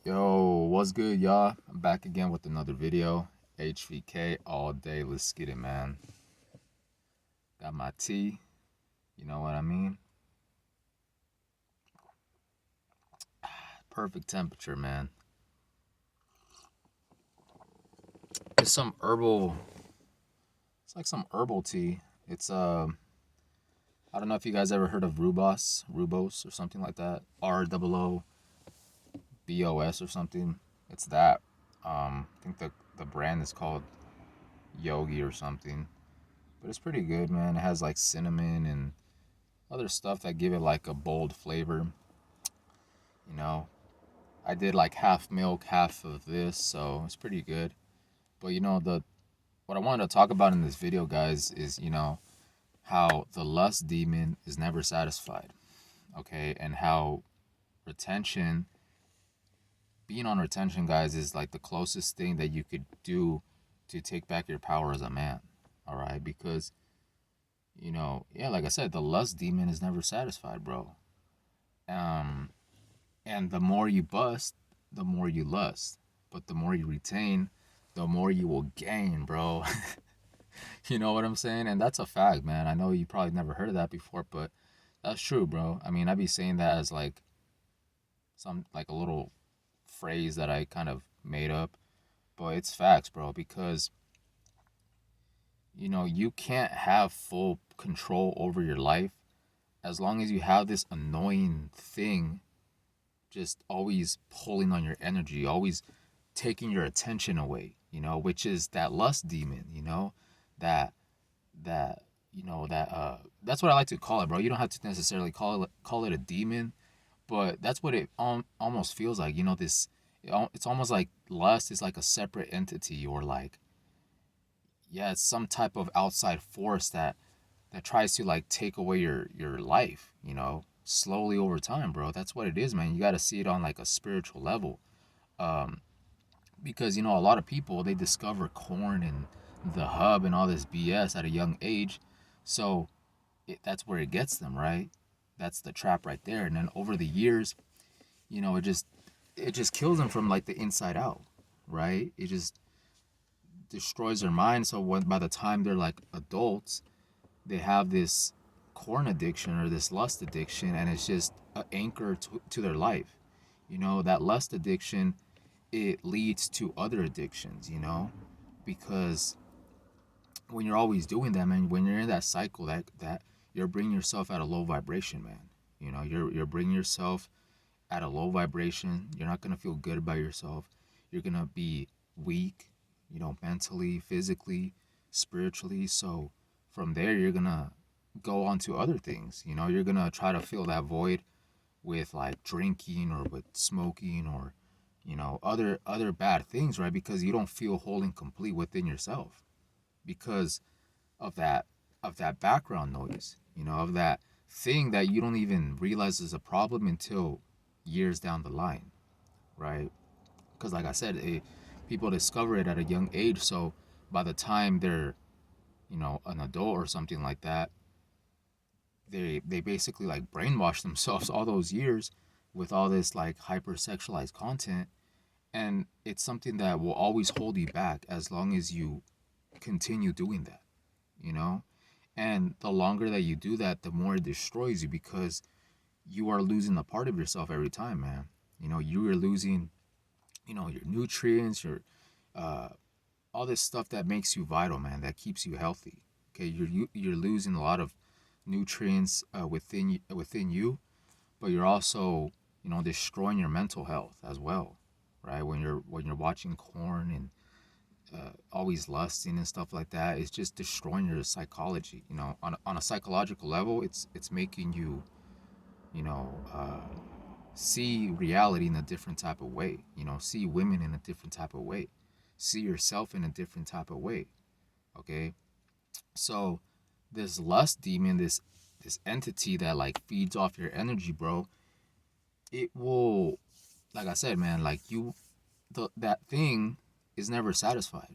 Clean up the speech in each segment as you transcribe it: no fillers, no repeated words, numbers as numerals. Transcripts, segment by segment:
Yo, what's good, y'all? I'm back again with another video. HVK all day. Let's get it, man. Got my tea. You know what I mean? Perfect temperature, man. It's some herbal. It's like some herbal tea. It's I don't know if you guys ever heard of Rubos or something like that. ROOBOS or something. It's that. I think the brand is called Yogi or something. But it's pretty good, man. It has like cinnamon and other stuff that give it like a bold flavor. You know, I did like half milk, half of this, so it's pretty good. But the what I wanted to talk about in this video, guys, is how the lust demon is never satisfied, okay, and how retention, being on retention, guys, is like the closest thing that you could do to take back your power as a man. All right, because yeah, like I said, the lust demon is never satisfied, bro. Um, And the more you bust, the more you lust. But the more you retain, the more you will gain, bro. You know what I'm saying? And that's a fact, man. I know you probably never heard of that before, but that's true, bro. I mean, I'd be saying that as like like a little phrase that I kind of made up, but it's facts, bro, because you can't have full control over your life as long as you have this annoying thing just always pulling on your energy, always taking your attention away, which is that lust demon, that that's what I like to call it, bro. You don't have to necessarily call it a demon, but that's what it almost feels like. It's almost like lust is like a separate entity, or like, yeah, it's some type of outside force that tries to like take away your life, slowly over time, bro. That's what it is, man. You got to see it on like a spiritual level. Um, because a lot of people, they discover corn and the hub and all this BS at a young age, so that's where it gets them, right? That's the trap right there. And then over the years, it just kills them from like the inside out, right? It just destroys their mind. So by the time they're like adults, they have this corn addiction or this lust addiction, and it's just an anchor to their life. That lust addiction, it leads to other addictions, because when you're always doing that, man, when you're in that cycle, that you're bringing yourself at a low vibration, man. You're bringing yourself at a low vibration. You're not gonna feel good about yourself. You're gonna be weak, mentally, physically, spiritually. So from there, you're gonna go on to other things. You're gonna try to fill that void with like drinking or with smoking or other bad things, right? Because you don't feel whole and complete within yourself because of that background noise, of that thing that you don't even realize is a problem until years down the line, right? Because like I said, people discover it at a young age, so by the time they're an adult or something like that, they basically like brainwash themselves all those years with all this like hypersexualized content, and it's something that will always hold you back as long as you continue doing that, you know and the longer that you do that, the more it destroys you, because you are losing a part of yourself every time, man. You are losing your nutrients, your uh all this stuff that makes you vital, man, that keeps you healthy. Okay, you're losing a lot of nutrients within you, but you're also destroying your mental health as well, right? When you're watching corn and always lusting and stuff like that, it's just destroying your psychology. On a psychological level, it's making you you know uh, see reality in a different type of way. See women in a different type of way, see yourself in a different type of way. Okay, so this lust demon, this entity that like feeds off your energy, bro, it will, like I said, man, like that thing is never satisfied.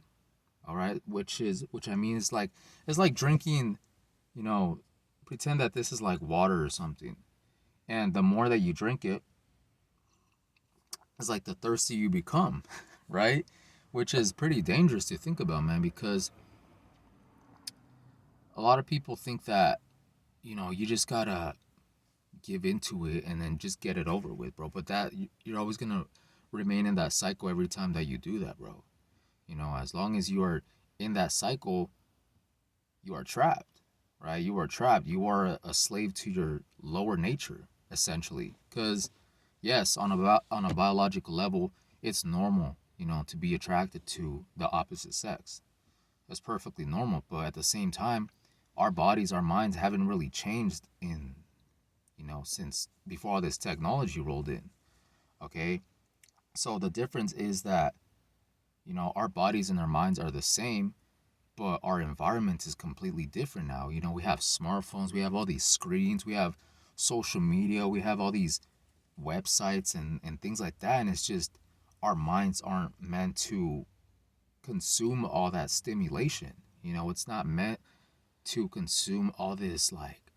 All right, which I mean is like, it's like drinking, you know pretend that this is like water or something, and the more that you drink it, is like the thirstier you become, right? Which is pretty dangerous to think about, man, because a lot of people think that, you just gotta give into it and then just get it over with, bro. But you're always gonna remain in that cycle every time that you do that, bro. As long as you are in that cycle, you are trapped, right? You are trapped. You are a slave to your lower nature, essentially. Because yes, on a biological level, it's normal, to be attracted to the opposite sex. That's perfectly normal. But at the same time, our bodies, our minds haven't really changed since before all this technology rolled in. Okay. So the difference is that, our bodies and our minds are the same, but our environment is completely different now. We have smartphones, we have all these screens, we have social media, we have all these websites and things like that. And it's just our minds aren't meant to consume all that stimulation. It's not meant to consume all this like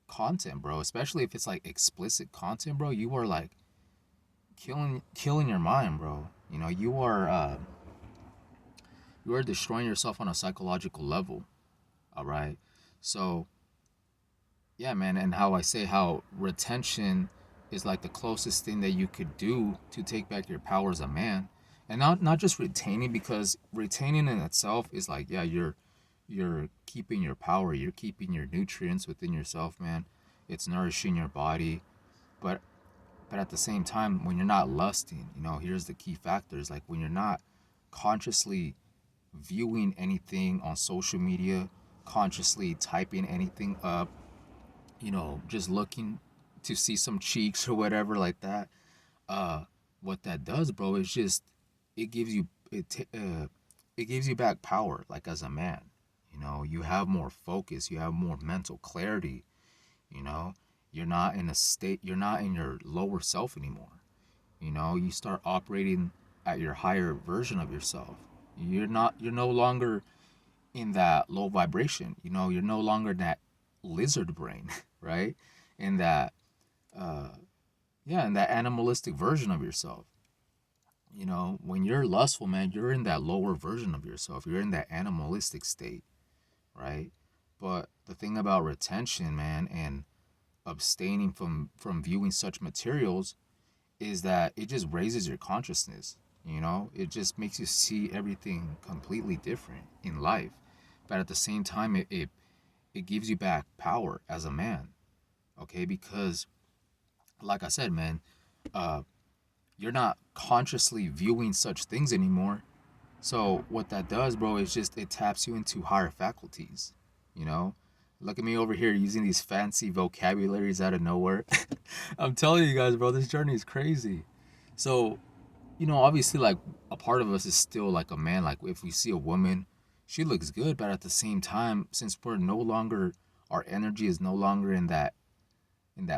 content, bro. Especially if it's like explicit content, bro. You are like killing your mind, bro. You are destroying yourself on a psychological level. All right. So yeah, man, and how retention is like the closest thing that you could do to take back your power as a man. And not just retaining, because retaining in itself is like, yeah, you're keeping your power, you're keeping your nutrients within yourself, man. It's nourishing your body. But at the same time, when you're not lusting, here's the key factors. Like when you're not consciously viewing anything on social media, consciously typing anything up, just looking to see some cheeks or whatever like that. Uh, what that does, bro, is just it gives you it gives you back power, like as a man. You have more focus, you have more mental clarity. You know, you're not in a state, you're not in your lower self anymore. You start operating at your higher version of yourself. You're no longer in that low vibration. You're no longer in that lizard brain, right? In that, uh, yeah, in that animalistic version of yourself. When you're lustful, man, you're in that lower version of yourself. You're in that animalistic state, right? But the thing about retention, man, and abstaining from viewing such materials is that it just raises your consciousness. It just makes you see everything completely different in life. But at the same time, it gives you back power as a man. Okay, because like I said, man, uh, you're not consciously viewing such things anymore. So what that does, bro, is just it taps you into higher faculties. You know, look at me over here using these fancy vocabularies out of nowhere. I'm telling you guys, bro, this journey is crazy. So, obviously, like a part of us is still like a man. Like if we see a woman, she looks good, but at the same time, since we're no longer, our energy is no longer in that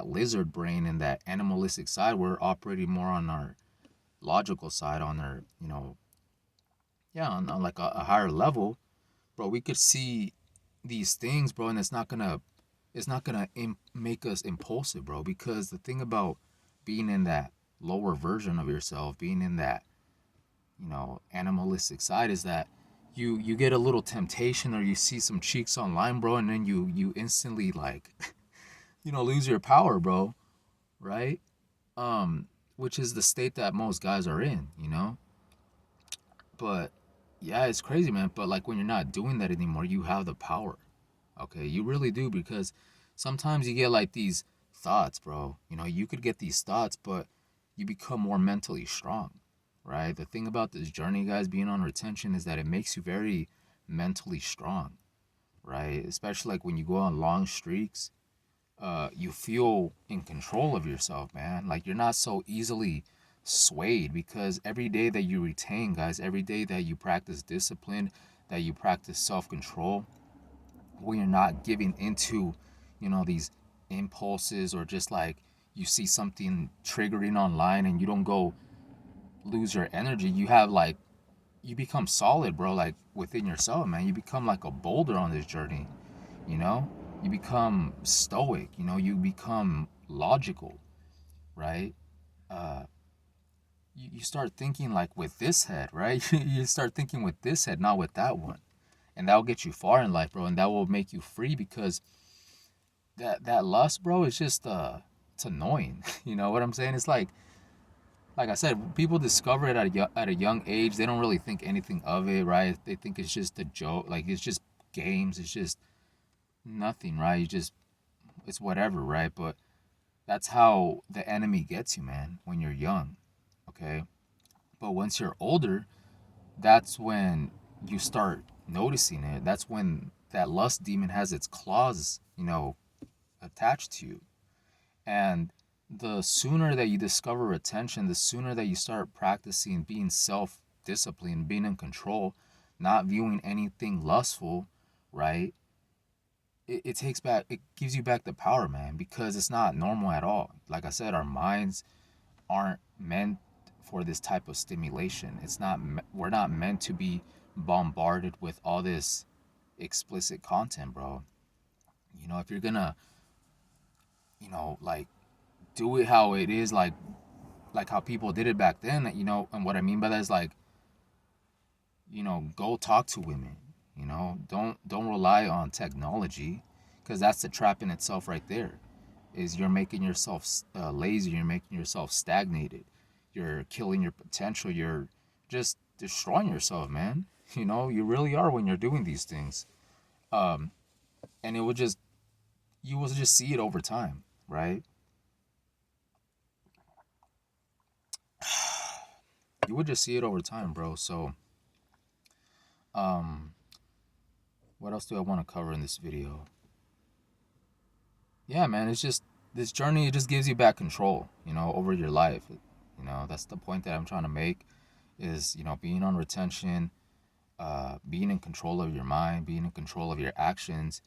lizard brain and that animalistic side, we're operating more on our logical side, on our, yeah, on like a higher level, bro. We could see these things, bro, and it's not gonna make us impulsive, bro. Because the thing about being in that lower version of yourself, being in that, animalistic side, is that you get a little temptation, or you see some cheeks online, bro, and then you instantly like, lose your power, bro, right? Which is the state that most guys are in. But yeah, it's crazy, man. But like when you're not doing that anymore, you have the power. Okay, you really do, because sometimes you get like these thoughts, bro. You could get these thoughts, but you become more mentally strong, right? The thing about this journey, guys, being on retention, is that it makes you very mentally strong, right? Especially like when you go on long streaks, you feel in control of yourself, man. Like you're not so easily swayed, because every day that you retain, guys, every day that you practice discipline, that you practice self-control, when you're not giving into, these impulses, or just like you see something triggering online and you don't go lose your energy, you become solid, bro, like within yourself, man. You become like a boulder on this journey, you know? You become stoic, you become logical, right? Uh, you start thinking like with this head, right? You start thinking with this head, not with that one. And that will get you far in life, bro. And that will make you free because that lust, bro, is just it's annoying. You know what I'm saying? It's like I said, people discover it at a young age. They don't really think anything of it, right? They think it's just a joke, like it's just games, it's just nothing, right? It's whatever, right? But that's how the enemy gets you, man, when you're young, okay? But once you're older, that's when you start noticing it. That's when that lust demon has its claws, attached to you. And the sooner that you discover retention, the sooner that you start practicing being self disciplined, being in control, not viewing anything lustful, right? It gives you back the power, man, because it's not normal at all. Like I said, our minds aren't meant for this type of stimulation. We're not meant to be bombarded with all this explicit content, bro. If you're gonna, like do it how it is, like how people did it back then, and what I mean by that is like, go talk to women, don't rely on technology, because that's the trap in itself right there. Is you're making yourself lazy, you're making yourself stagnated, you're killing your potential, you're just destroying yourself, man. You really are when you're doing these things. And you will just see it over time, right? You would just see it over time, bro. So um what else do I want to cover in this video? Yeah, man, it's just this journey. It just gives you back control, over your life. That's the point that I'm trying to make. Is being on retention, being in control of your mind, being in control of your actions.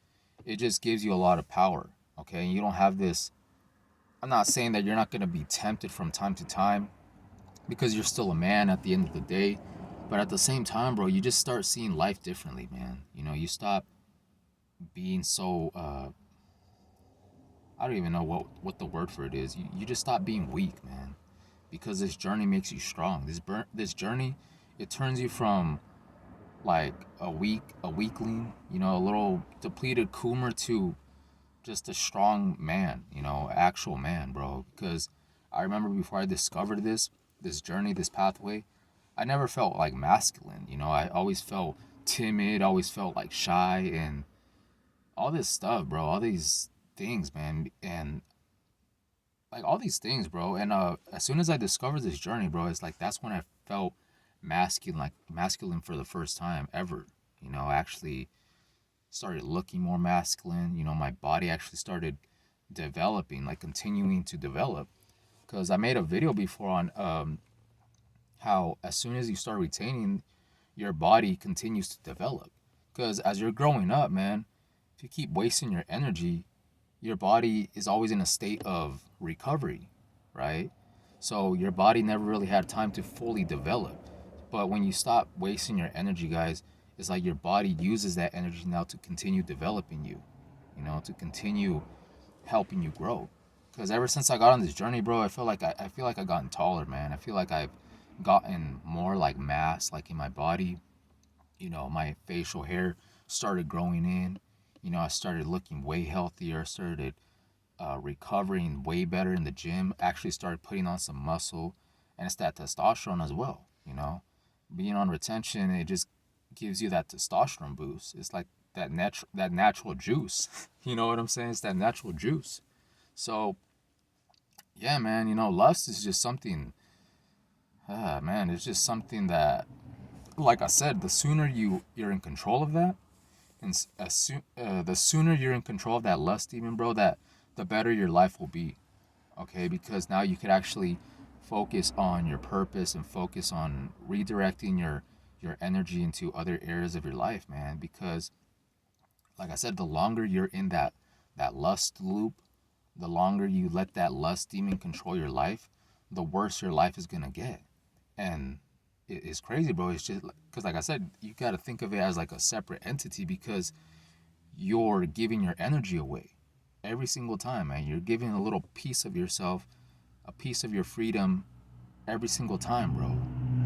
It just gives you a lot of power. Okay, you don't have this. I'm not saying that you're not gonna be tempted from time to time, because you're still a man at the end of the day. But at the same time, bro, you just start seeing life differently, man. You stop being so I don't even know what the word for it is. You just stop being weak, man, because this journey makes you strong. This journey, it turns you from like a weakling, a little depleted coomer, to just a strong man, actual man, bro. Because I remember before I discovered this journey, this pathway, I never felt like masculine. I always felt timid, always felt like shy, and all this stuff, bro. All these things, man, and like all these things, bro. And as soon as I discovered this journey, bro, it's like that's when I felt masculine, like masculine for the first time ever. I actually started looking more masculine. My body actually started developing, like continuing to develop. Because I made a video before on how as soon as you start retaining, your body continues to develop. Because as you're growing up, man, if you keep wasting your energy, your body is always in a state of recovery, right? So your body never really had time to fully develop. But when you stop wasting your energy, guys, it's like your body uses that energy now to continue developing you, to continue helping you grow. Because ever since I got on this journey, bro, I feel like I've gotten taller, man. I feel like I've gotten more like mass, like in my body. My facial hair started growing in. I started looking way healthier. I started recovering way better in the gym. Actually started putting on some muscle, and it's that testosterone as well. Being on retention, it just gives you that testosterone boost. It's like that natural juice. You know what I'm saying? It's that natural juice. So yeah, man. Lust is just something. Man, it's just something that, like I said, the sooner you're in control of that, and the sooner you're in control of that lust demon, bro, that the better your life will be. Okay, because now you could actually focus on your purpose and focus on redirecting your energy into other areas of your life, man. Because like I said, the longer you're in that lust loop, the longer you let that lust demon control your life, the worse your life is gonna get. And it's crazy, bro. It's just because, like I said, you got to think of it as like a separate entity, because you're giving your energy away every single time, man. You're giving a little piece of yourself, a piece of your freedom, every single time, bro,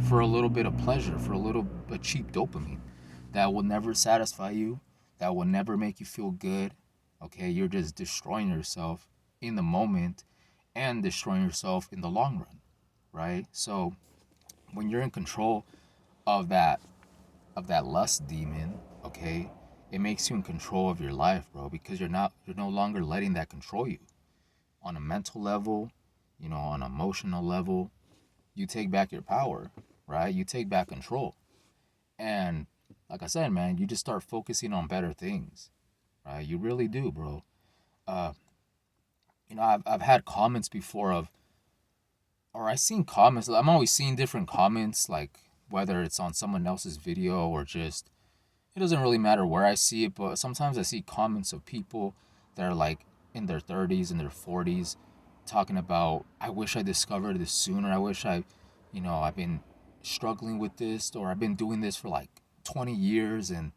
for a little bit of pleasure, for a cheap dopamine that will never satisfy you, that will never make you feel good. Okay, you're just destroying yourself in the moment and destroying yourself in the long run, right? So when you're in control of that lust demon, okay, it makes you in control of your life, bro, because you're no longer letting that control you on a mental level, on an emotional level. You take back your power, right? You take back control. And like I said, man, you just start focusing on better things, right? You really do, bro. Uh, I've had comments before or I've seen comments. I'm always seeing different comments, like whether it's on someone else's video or just, it doesn't really matter where I see it, but sometimes I see comments of people that are like in their 30s and their 40s talking about, I wish I discovered this sooner. I wish I've been struggling with this, or I've been doing this for like 20 years. And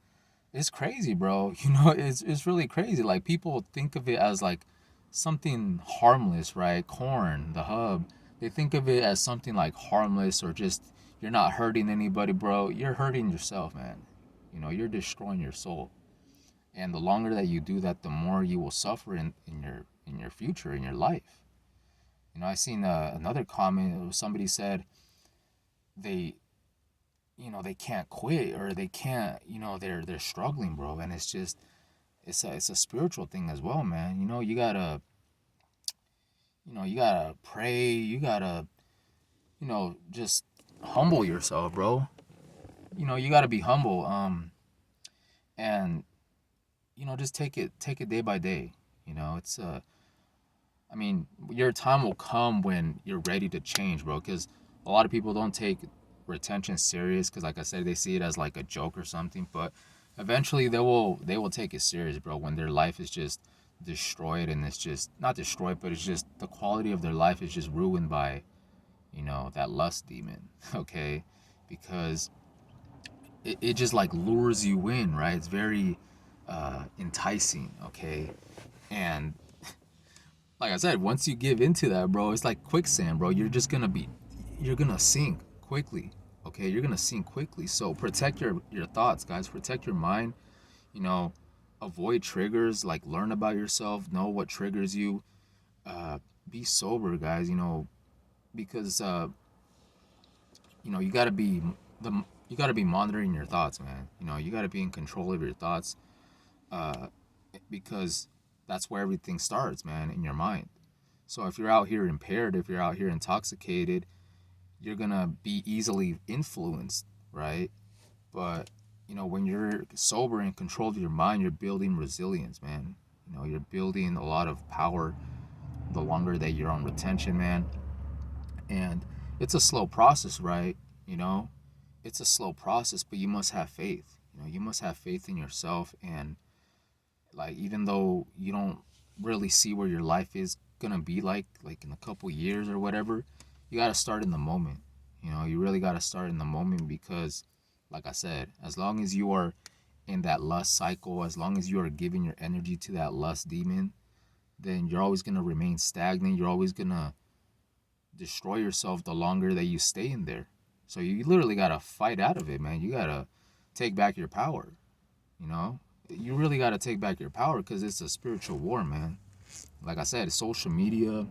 it's crazy, bro. It's really crazy. Like, people think of it as like something harmless, right? Corn, the hub. They think of it as something like harmless, or just you're not hurting anybody, bro. You're hurting yourself, man. You're destroying your soul. And the longer that you do that, the more you will suffer in your future, in your life. I seen another comment. Somebody said they they can't quit, or they can't, they're struggling, bro. And it's just, it's a spiritual thing as well, man. You gotta pray. You gotta, just humble yourself, bro. You gotta be humble. And just take it day by day. It's I mean, your time will come when you're ready to change, bro. Because a lot of people don't take retention serious, because, like I said, they see it as like a joke or something. But eventually, they will take it serious, bro. When their life is just destroyed, and it's just not destroyed, but it's just the quality of their life is just ruined by that lust demon. Okay, because it just like lures you in, right? It's very enticing. Okay, and like I said, once you give into that, bro, it's like quicksand, bro. You're gonna sink quickly. Okay, you're gonna sink quickly. So protect your thoughts, guys. Protect your mind. You know, avoid triggers. Like, learn about yourself. Know what triggers you. Be sober, guys. Because you gotta be you gotta be monitoring your thoughts, man. You gotta be in control of your thoughts. Uh, because that's where everything starts, man, in your mind. So if you're out here impaired, if you're out here intoxicated, you're gonna be easily influenced, right? But when you're sober and in control of your mind, you're building resilience, man. You're building a lot of power the longer that you're on retention, man. And it's a slow process, right? You know, it's a slow process, but you must have faith. You must have faith in yourself. And like, even though you don't really see where your life is gonna be like in a couple years or whatever, you gotta start in the moment. You really gotta start in the moment, because like I said, as long as you are in that lust cycle, as long as you are giving your energy to that lust demon, then you're always gonna remain stagnant. You're always gonna destroy yourself the longer that you stay in there. So you literally gotta fight out of it, man. You gotta take back your power. You know, you really gotta take back your power, because it's a spiritual war, man. Like I said, social media,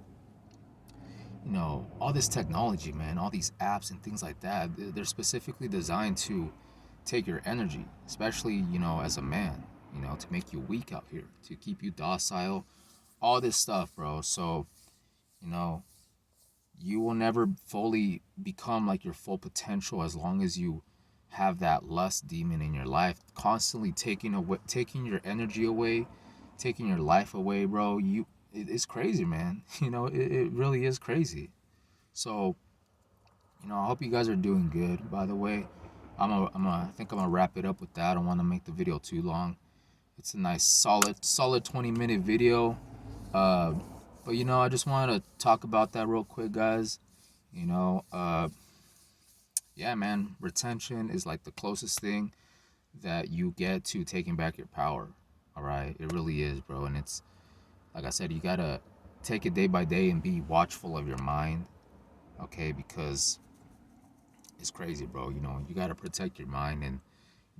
all this technology, man, all these apps and things like that, they're specifically designed to take your energy, especially, as a man, to make you weak out here, to keep you docile, all this stuff, bro. So, you know, you will never fully become like your full potential as long as you have that lust demon in your life, constantly taking your energy away, taking your life away, bro. It's crazy, man. It really is crazy. So, I hope you guys are doing good. By the way, I think I'm gonna wrap it up with that. I don't want to make the video too long. It's a nice solid 20-minute video. Uh, but I just wanted to talk about that real quick, guys. You know, uh, yeah, man, retention is like the closest thing that you get to taking back your power. All right, it really is, bro. And it's like I said, you gotta take it day by day and be watchful of your mind. okay? Because it's crazy, bro. You know, you got to protect your mind and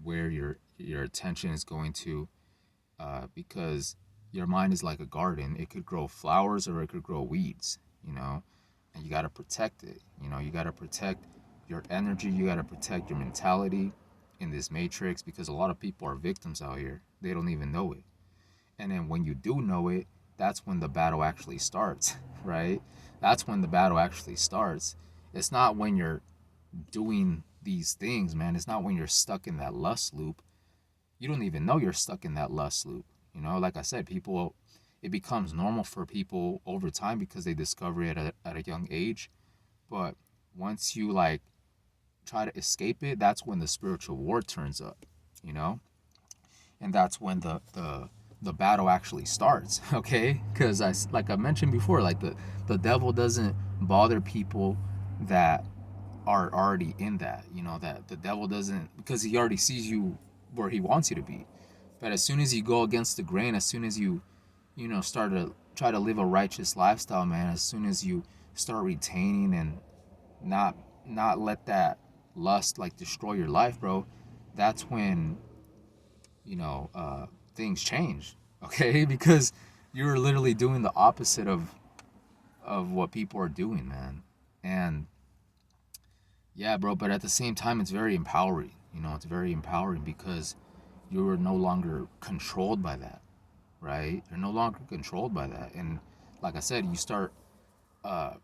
where your attention is going to, because your mind is like a garden. It could grow flowers or it could grow weeds, you know, and you got to protect it. You know, you got to protect your energy. You got to protect your mentality in this matrix, because a lot of people are victims out here. They don't even know it. And then when you do know it, that's when the battle actually starts, right? That's when the battle actually starts. It's not when you're doing these things, man. It's not when you're stuck in that lust loop. You don't even know you're stuck in that lust loop. You know, like I said, people, it becomes normal for people over time because they discover it at a young age. But once you like try to escape it, that's when the spiritual war turns up, you know? And that's when the battle actually starts, okay? Because like I mentioned before, like the devil doesn't bother people that are already in that, you know, that the devil doesn't, because he already sees you where he wants you to be. But as soon as you go against the grain, as soon as you know, start to try to live a righteous lifestyle, man, as soon as you start retaining and not not let that lust like destroy your life, bro, that's when, you know, things change, okay? Because you're literally doing the opposite of what people are doing, man. And yeah, bro, but at the same time, it's very empowering. You know, it's very empowering because you're no longer controlled by that, right? You're no longer controlled by that. And like I said, you start uh,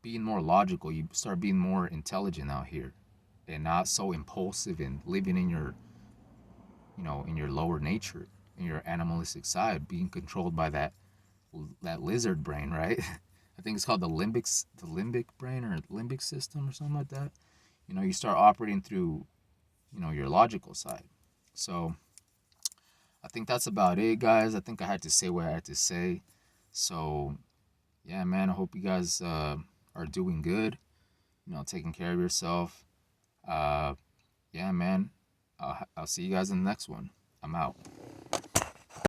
being more logical. You start being more intelligent out here and not so impulsive and living in your, you know, in your lower nature, in your animalistic side, being controlled by that lizard brain, right? I think it's called the limbic brain or limbic system or something like that. You know, you start operating through, you know, your logical side. So I think that's about it, guys. I think I had to say what I had to say. So yeah, man, I hope you guys are doing good. You know, taking care of yourself. Uh, yeah, man. I'll see you guys in the next one. I'm out.